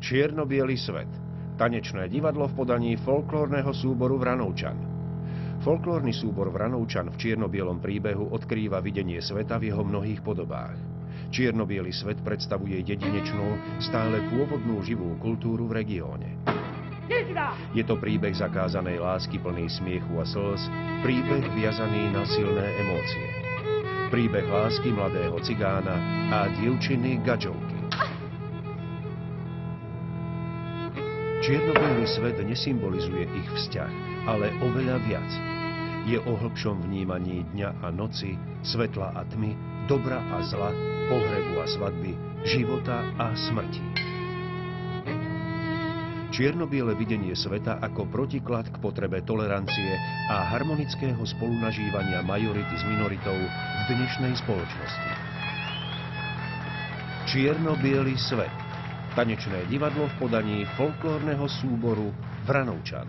Čierno-biely svet. Tanečné divadlo v podaní folklórneho súboru Vranovčan. Folklórny súbor Vranovčan v čierno-bielom príbehu odkrýva videnie sveta v jeho mnohých podobách. Čierno-biely svet predstavuje jedinečnú, stále pôvodnú živú kultúru v regióne. Je to príbeh zakázanej lásky plný smiechu a slz, príbeh viazaný na silné emócie. Príbeh lásky mladého cigána a dievčiny Gadžovky. Čierno-biely svet nesymbolizuje ich vzťah, ale oveľa viac. Je o hlbšom vnímaní dňa a noci, svetla a tmy, dobra a zla, pohrebu a svadby, života a smrti. Čierno-biele videnie sveta ako protiklad k potrebe tolerancie a harmonického spolunažívania majority s minoritou v dnešnej spoločnosti. Čierno-biely svet. Tanečné divadlo v podaní folklórneho súboru Vranovčan.